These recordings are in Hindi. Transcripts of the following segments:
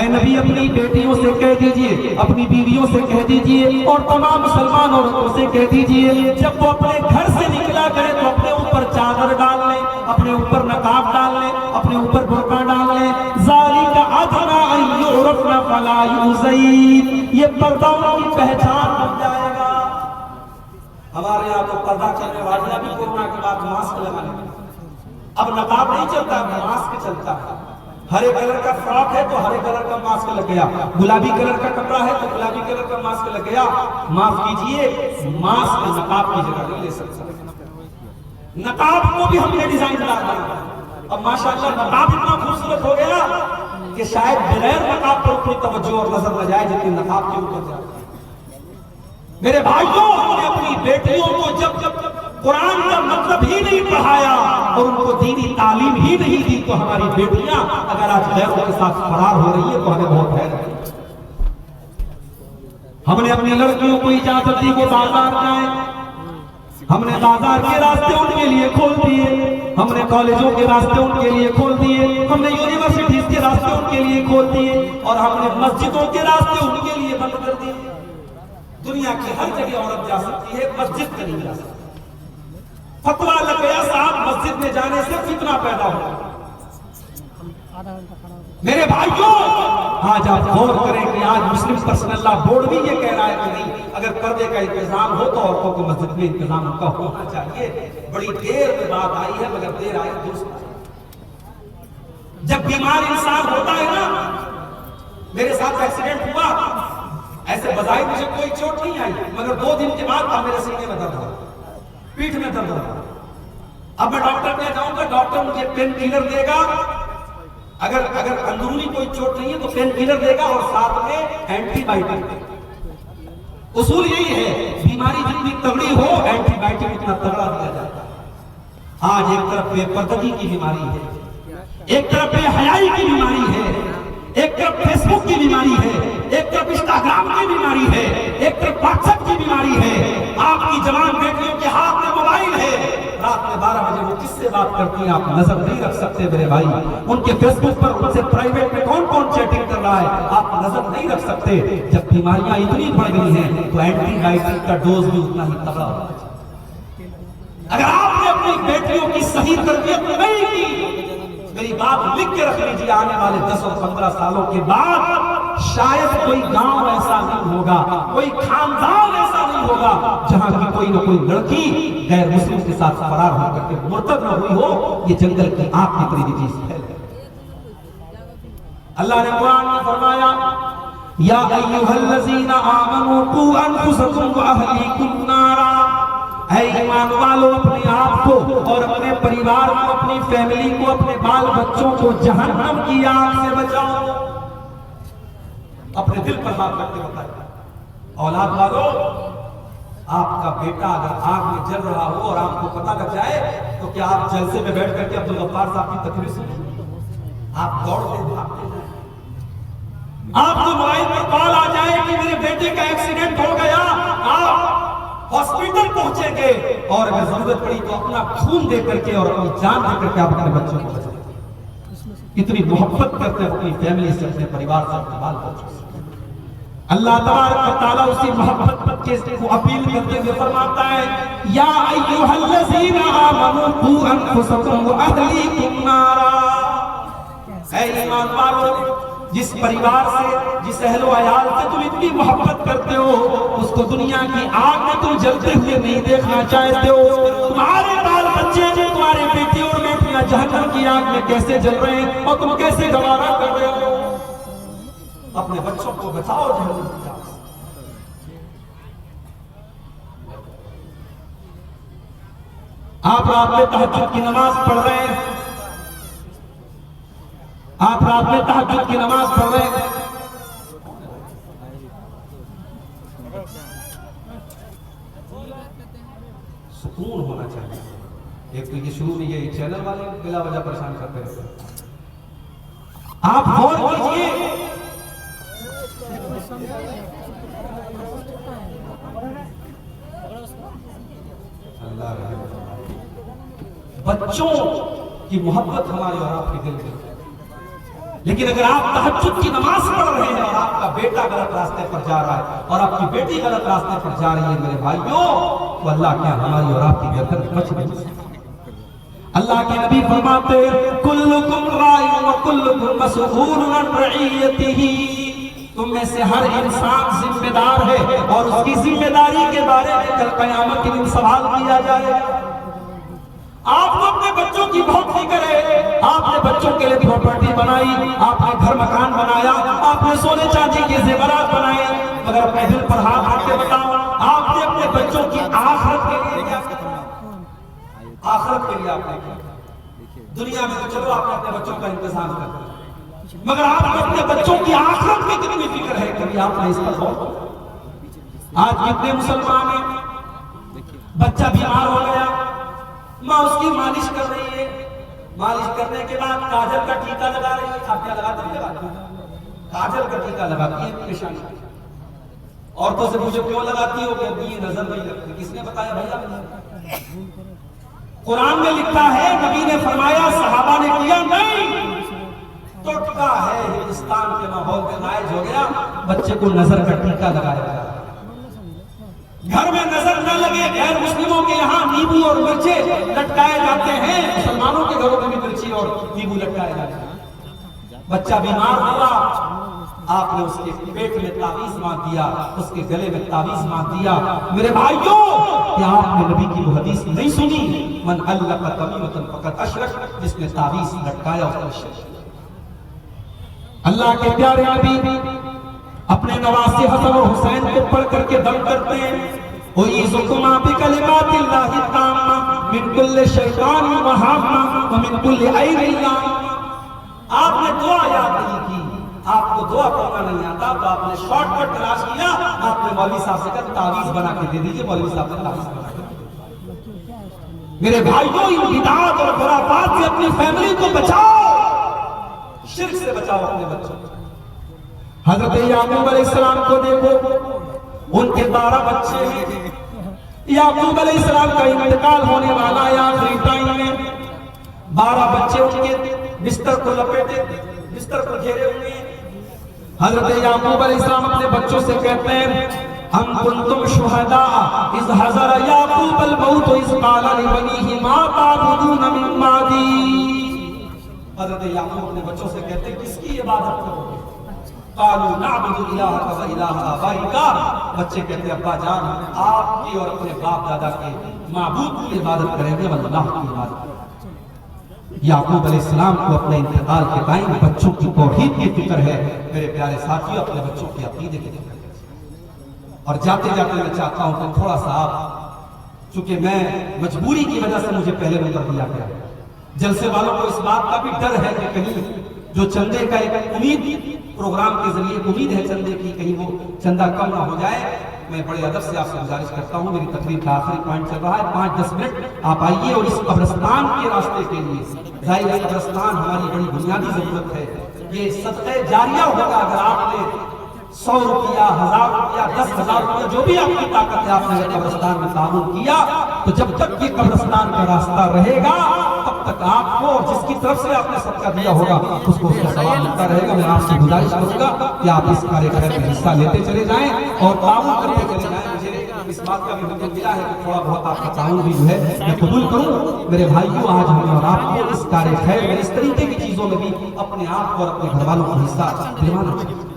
नबी अपनी बेटियों से कह दीजिए, अपनी बीवियों से कह दीजिए और तमाम मुसलमान औरतों से कह दीजिए, जब वो अपने घर से निकला करे तो अपने ऊपर चादर डाल ले, अपने ऊपर नकाब डाल ले, अपने ऊपर बुर्का डाल ले। ज़ालिका अदना अन युरफ़ना फला युज़ैन, ये पर्दा की पहचान बन जाएगा। हमारे यहाँ तो पर्दा करने वाले भी कोरोना के बाद मास्क लगाने लगे। अब नकाब नहीं चलता, मास्क चलता है। हरे कलर का फ्रॉक है तो हरे कलर का मास्क लग गया, गुलाबी कलर का कपड़ा है तो गुलाबी कलर का मास्क लग गया। माफ कीजिए, मास्क नकाब की जगह नहीं ले सकता। नकाब को भी हमने डिजाइन डाला। अब माशाल्लाह नकाब इतना खूबसूरत हो गया कि शायद बगैर नकाब पर उतनी तवज्जो और नजर न जाए जितनी नकाब के ऊपर जाए। मेरे भाइयों, हमने अपनी बेटियों को जब कुरान का मतलब ही नहीं पढ़ाया और उनको दीनी तालीम ही नहीं दी तो हमारी बेटियां अगर आज गैरों के साथ फरार हो रही है तो हमें बहुत हैरान है। हमने अपनी लड़कियों को इजाजत दी को बाजार जाए, हमने बाजार के रास्ते उनके लिए खोल दिए, हमने कॉलेजों के रास्ते उनके लिए खोल दिए, हमने यूनिवर्सिटीज के रास्ते उनके लिए खोल दिए और हमने मस्जिदों के रास्ते उनके लिए बंद कर दिए। दुनिया की हर जगह औरत जा सकती है, मस्जिद में नहीं जा सकती। फतवा लग गया साहब, मस्जिद में जाने से फितना पैदा हो। मेरे भाइयों, आज आप गौर करें कि आज मुस्लिम पर्सनल लॉ बोर्ड भी ये कह रहा है कि नहीं, अगर पर्दे का इंतजाम हो तो औरतों को मस्जिद में इंतजाम उनका होना चाहिए। बड़ी देर में बात आई है मगर देर आई दुरुस्त। जब बीमार इंसान होता है ना, मेरे साथ एक्सीडेंट हुआ, ऐसे बजाय मुझे कोई चोट नहीं आई मगर 2 दिन के बाद अब मेरे सीने में दर्द हुआ, पीठ में दर्द हुआ। अब मैं डॉक्टर के जाऊंगा, डॉक्टर मुझे पेन किलर देगा। अगर अंदरूनी कोई चोट नहीं है तो पेन किलर देगा और साथ में एंटीबायोटिक। उसूल यही है, बीमारी जितनी तगड़ी हो एंटीबायोटिक उतना तगड़ा दिया जाता है। आज एक तरफ बेपर्दगी की बीमारी है, एक तरफ बेहयाई की बीमारी है, एक तरफ फेसबुक की बीमारी है, एक तरफ इंस्टाग्राम की बीमारी है, एक तरफ व्हाट्सएप की बीमारी है। आपकी जवान बेटियों के हाथ में मोबाइल है, रात में 12 बजे वो किससे बात करती हैं आप नजर नहीं रख सकते मेरे भाई। उनके फेसबुक पर उनसे प्राइवेट में कौन कौन चैटिंग कर रहा है आप नजर नहीं रख सकते। जब बीमारियां इतनी बढ़ गई हैं तो एंटीबायोटिक का डोज भी उतना ही तगड़ा होना चाहिए। अगर आपने अपनी बेटियों की सही तरबियत नहीं की, मेरी बात लिख के रख लीजिए, आने वाले 10 और 15 सालों के बाद शायद कोई गांव ऐसा नहीं होगा, कोई खानदान ऐसा नहीं होगा जहां की कोई ना कोई लड़की गैर मुस्लिम के साथ फरार होकर के मुर्तद न हुई हो। ये जंगल की आग की तरह चीज है। अल्लाह ने कुरान में फरमाया, या अय्युहल्लज़ीना आमनू कू अनफुसकुम व अहलीकुम नारा, ऐ ईमान वालों, अपने आप को और अपने परिवार को, अपनी फैमिली को, अपने बाल बच्चों को जहन्नम की आग से बचाओ। अपने दिल पर बात करके बताइए, औलाद वालों, आपका बेटा अगर आग में जल रहा हो और आपको पता लग जाए तो क्या आप जलसे में बैठ करके अब्दुल गफ्फार साहब की तकरीर सुनिए? आप दौड़ते भागते जाए। आपको मोबाइल पर कॉल आ जाए कि मेरे बेटे का एक्सीडेंट हो गया, आप हॉस्पिटल पहुंचेंगे और अगर जरूरत पड़ी तो अपना खून दे करके और अपनी जान दे करके आप अपने बच्चों को बचाएंगे। इतनी मोहब्बत करते हैं अपनी फैमिली से, अपने परिवार से, अपने बाल बच्चों से। अल्लाह तबारक व तआला उसी मोहब्बत के को अपील करते हुए फरमाता है, या अय्युहल्लज़ीना आमनू कू अनफुसकुम व अहलीकुम नारा, ऐ ईमान वालों, जिस परिवार से, जिस अहलो अयाल से तुम इतनी मोहब्बत करते हो, उसको दुनिया की आग में तुम जलते हुए नहीं देखना चाहते हो। तुम्हारे बाल बच्चे, तुम्हारे बेटे और बेटियां जहन्नम की आग में कैसे जल रहे हैं और तुम कैसे गवारा कर रहे हो। अपने बच्चों को बचाओ जहन्नम की आग से। आप रात में तहज्जुद की नमाज पढ़ रहे हैं, आप रात में तहज्जुद की नमाज पढ़ रहे हैं, सुकून होना चाहिए। एक तो ये शुरू में ये चैनल वाले बिला वजह परेशान करते रहते हैं। आप गौर कीजिए, बच्चों की मोहब्बत हमारे और आपके दिल में, लेकिन अगर आप तहज्जुद की नमाज पढ़ रहे हैं और आपका बेटा गलत रास्ते पर जा रहा है और आपकी बेटी गलत रास्ते पर जा रही है मेरे भाइयों, तो अल्लाह क्या हमारी और आपकी गर्दन बच गई। अल्लाह के नबी फरमाते कुल्लुकुम राइन व कुल्लुकुम मसऊलुन अन रइयतिही, तुम में से हर इंसान जिम्मेदार है और उसकी जिम्मेदारी के बारे में कल क़यामत के दिन सवाल किया जाएगा। आपको अपने बच्चों की बहुत फिक्र है, आपने बच्चों के लिए प्रॉपर्टी बनाई, आपने घर मकान बनाया, आपने सोने चांदी के जेवरात बनाए, मगर अपने दिल पर हाथ रख के बताओ आपने अपने बच्चों की आखिरत के लिए क्या किया? आखिरत के लिए आपने क्या? दुनिया में तो चलो आपने अपने बच्चों का इंतजाम कर दिया, मगर आपको अपने बच्चों की आखिरत में कितनी फिक्र है? कभी आपने इस पर गौर? आज कितने मुसलमान हैं, बच्चा बीमार हो गया, माँ उसकी मालिश कर रही है, मालिश करने के बाद काजल का टीका लगा रही है। आप क्या लगाते हैं? काजल का टीका लगाती है पेशानी। औरतों से पूछो क्यों लगाती हो? कि ये नजर नहीं लगती। किसने बताया भैया? कुरान में लिखा है, नबी ने फरमाया, सहाबा ने किया नहीं। टोटका है हिंदुस्तान के माहौल में राइज हो गया, बच्चे को नजर का टीका लगाया गया। घर में नजर न लगे, गैर मुस्लिमों के यहाँ नींबू और मिर्चे लटकाए जाते हैं, मुसलमानों के घरों में भी मिर्ची और नींबू लटकाए जाते हैं। बच्चा बीमार हुआ, आपने उसके पेट में तावीज बांध दिया, उसके गले में तावीज बांध दिया। मेरे भाइयों, क्या आपने नबी की वो हदीस नहीं सुनी? मन अल्लक़ तमीमतन फ़क़द अशरक, जिसने तावीज लटकाया उसने शिरक। अल्लाह के प्यारे नबी अपने नवासे हसन और हुसैन को पढ़ करके दम करते हैं, उईज़ुकुमा बिकलिमातिल्लाहि ताम्मा मिन कुल्लि शैतानिन व हाम्मा व मिन कुल्लि ऐनिन लाम्मा। आपने दुआ याद नहीं की, आपको दुआ पढ़ना नहीं आता, तो आपने शॉर्टकट तलाश किया, आपने मौलवी साहब से कहा तावीज बना के दे दीजिए, मौलवी साहब ने तावीज बना के दे। मेरे भाइयों, इन बिदअत और खुराफात से अपनी फैमिली को बचाओ, शिर्क से बचाओ अपने बच्चों को। हजरत याकूब अलैहिस्सलाम को देखो, उनके 12 बच्चे हैं। याकूब अलैहिस्सलाम का इंतकाल होने वाला है आखिरी टाइम में, 12 बच्चे उनके बिस्तर को लपेटे, बिस्तर को घेरे हुए हैं। हजरत याकूब अलैहिस्सलाम अपने बच्चों से कहते हैं, हम कुंतुम शुहदा इज़ हज़र याकूब अल मौत इज़ क़ाला लिबनीहि मा ताबुदून मिन बादी। हजरत याकूब अपने बच्चों से कहते हैं, किसकी इबादत करोगे? कालू नअबुदु इलाहका व इलाहा आबाइका। बच्चे कहते अब्बा जान, आपकी और अपने बाप दादा के माबूद की इबादत करेंगे, अल्लाह की इबादत। याकूब अलैहिस्सलाम को अपने इंतकाल के टाइम बच्चों की तौहीद की फिक्र है। मेरे प्यारे साथियों, अपने बच्चों की अकीदे की फिक्र है। और जाते जाते मैं चाहता हूं कि थोड़ा सा आप, चूंकि मैं मजबूरी की वजह से मुझे पहले नंबर दिया गया, जलसे वालों को इस बात का भी डर है कि कहीं जो चंदे का एक उम्मीद प्रोग्राम के जरिए उम्मीद है चंदे की, कहीं वो चंदा कम ना हो जाए। मैं बड़े अदब से आपसे गुजारिश करता हूँ, मेरी तकरीर का आखिरी पॉइंट चल रहा है, 5-10 मिनट आप आइए और इस कब्रिस्तान के रास्ते के लिए, जाहिर है कब्रिस्तान हमारी बड़ी बुनियादी जरूरत है। ये सदक़े जारिया होगा। अगर आपने 100 रुपया, 1000 रुपया, 10,000 रुपया, जो भी आपकी ताकत है, आपने कब्रिस्तान में ताउन किया, तो जब तक ये कब्रिस्तान का रास्ता रहेगा तब तक आपको, और जिसकी तरफ से आपने सदका दिया होगा उसको उसका सवाब मिलता रहेगा। मैं आपसे गुजारिश करूंगा कि आप इस कार्यक्रम में हिस्सा लेते चले जाएं और ताउन करते चले जाएं। मुझे इस बात का भी हुक्म मिला है कि थोड़ा बहुत आपका ताउन भी जो है मैं कबूल करूं। मेरे भाइयों, आज हम और आपको इस कार्य खैर में, इस तरीके की चीजों में भी अपने आप को और अपने घर वालों को हिस्सा दिलवाना चाहिए।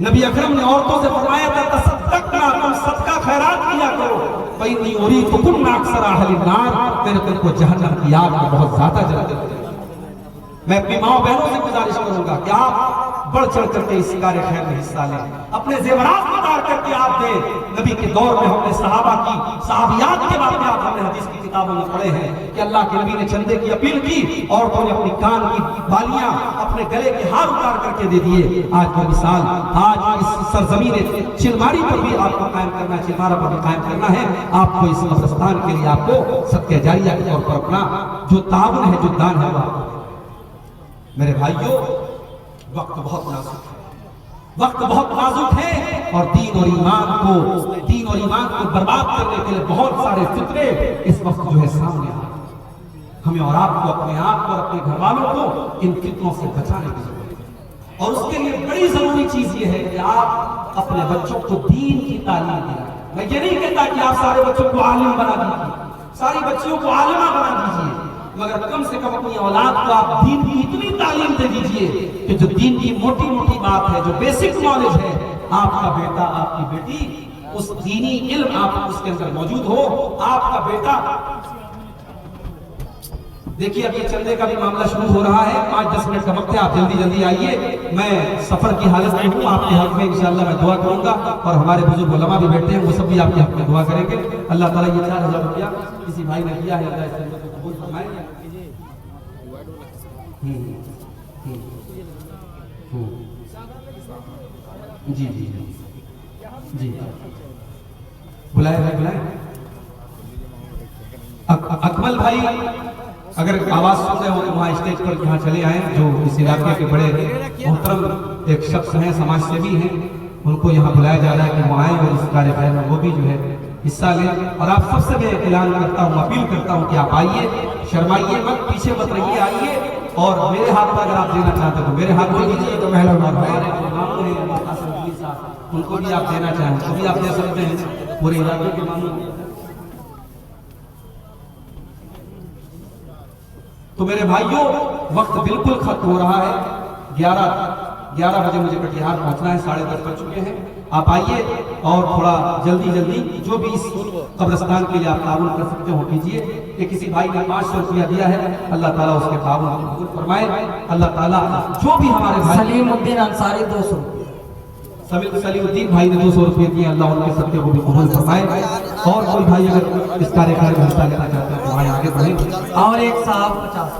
नबी अकरम ने औरतों से फरमाया था, तसद्दक़ना, तुम सदका खैरात किया करो, फ़इन्नी उरीकुकुन्ना अक्सर अहलिन नार, मैंने तुमको जहन्नम की आग में बहुत ज्यादा जला देते। मैं अपनी माँ बहनों से गुजारिश करूंगा कि आप बढ़ चढ़ करके इस कार्य खैर में हिस्सा लें, अपने जेवरात उतार करके आप दें। नबी के दौर में हमने सहाबा की, सहाबियात के बारे में आप हमने हदीस की किताबों में पढ़े हैं कि अल्लाह के नबी ने चंदे की अपील की, औरतों ने अपनी कान की बालियां, अपने गले के हार उतार करके दे दिए। आज वो मिसाल, आज इस सरजमीन चिलमारी पर भी आपको कायम करना है, चिलमारा पर भी कायम करना है। आपको इस कब्रिस्तान के लिए आपको सदक़े जारिया के तौर पर अपना जो ताउन है, जो दान है, वो मेरे भाइयों, वक्त बहुत नाजुक है, वक्त बहुत नाजुक है और दीन और ईमान को बर्बाद करने के लिए बहुत सारे फितरे इस वक्त जो है सामने आ रहे हैं। हमें और आपको अपने आप और अपने घर वालों को इन फितनों से बचाने की जरूरत है। और उसके लिए बड़ी जरूरी चीज ये है कि आप अपने बच्चों को दीन की तालीम दिलाएं। मैं ये नहीं कहता कि आप सारे बच्चों को आलिम बना दीजिए, सारी बच्चियों को आलिमा बना दीजिए, मगर कम से कम अपनी औलाद को आप दीन की इतनी तालीम दे दीजिए कि जो दीन की मोटी मोटी बात है, जो बेसिक नॉलेज है, आपका बेटा आपकी बेटी उस दीनी इल्म आप उसके अंदर मौजूद हो। आपका बेटा देखिए, अब ये चलने का भी मामला शुरू हो रहा है। 5-10 मिनट का वक्त है, आप जल्दी जल्दी आइए। मैं सफर की हालत में हूँ, आपके हक में इंशाअल्लाह मैं दुआ करूंगा और हमारे बुजुर्ग उलमा भी बैठे हैं, वो सब भी आपके हक में दुआ करेंगे। अल्लाह ताला ये 4000 रुपया किसी भाई ने दिया है, अल्लाह इस चंदे को कबूल फरमाए। जी जी जी बुलाए भाई, बुलाए। अकमल भाई अगर आवाज सुन रहे हो तो वहाँ स्टेज पर यहाँ चले आए। जो इस इलाके के बड़े मोहतरम एक शख्स हैं, समाज सेवी हैं, उनको यहाँ बुलाया जा रहा है कि वो आए और इस कार्यक्रम में वो भी जो है हिस्सा लें। और आप सबसे मैं ऐलान करता हूँ, अपील करता हूँ कि आप आइए, शर्माइए मत, पीछे मत रहिए, आइए। और मेरे हाथ पर अगर आप देना चाहते हो तो मेरे हाथ में दीजिए, तो महिला उनको भी आप देना चाहें तो भी आप दे सकते हैं, पूरे इलाके के मामले। तो मेरे भाइयों, वक्त बिल्कुल खत्म हो रहा है। 11 बजे मुझे कटिहार पहुंचना है, 10:30 बज चुके हैं। आप आइए और थोड़ा जल्दी जल्दी जो भी इस कब्रिस्तान के लिए आप ताउन कर सकते हो कीजिए। कि किसी भाई ने 500 रुपया दिया है, अल्लाह ताला उसके ताउन कबूल फरमाए। अल्लाह ताला जो भी हमारे भाई सलीमुद्दीन अंसारी 200, सलीमुद्दीन भाई ने 200 रुपये दिए, अल्लाह उनके सदके को भी कबूल फरमाए। और कोई भाई अगर इस कार्यक्रम में हिस्सा लेना चाहते हैं तो भाई आगे बढ़े। और एक साहब 50।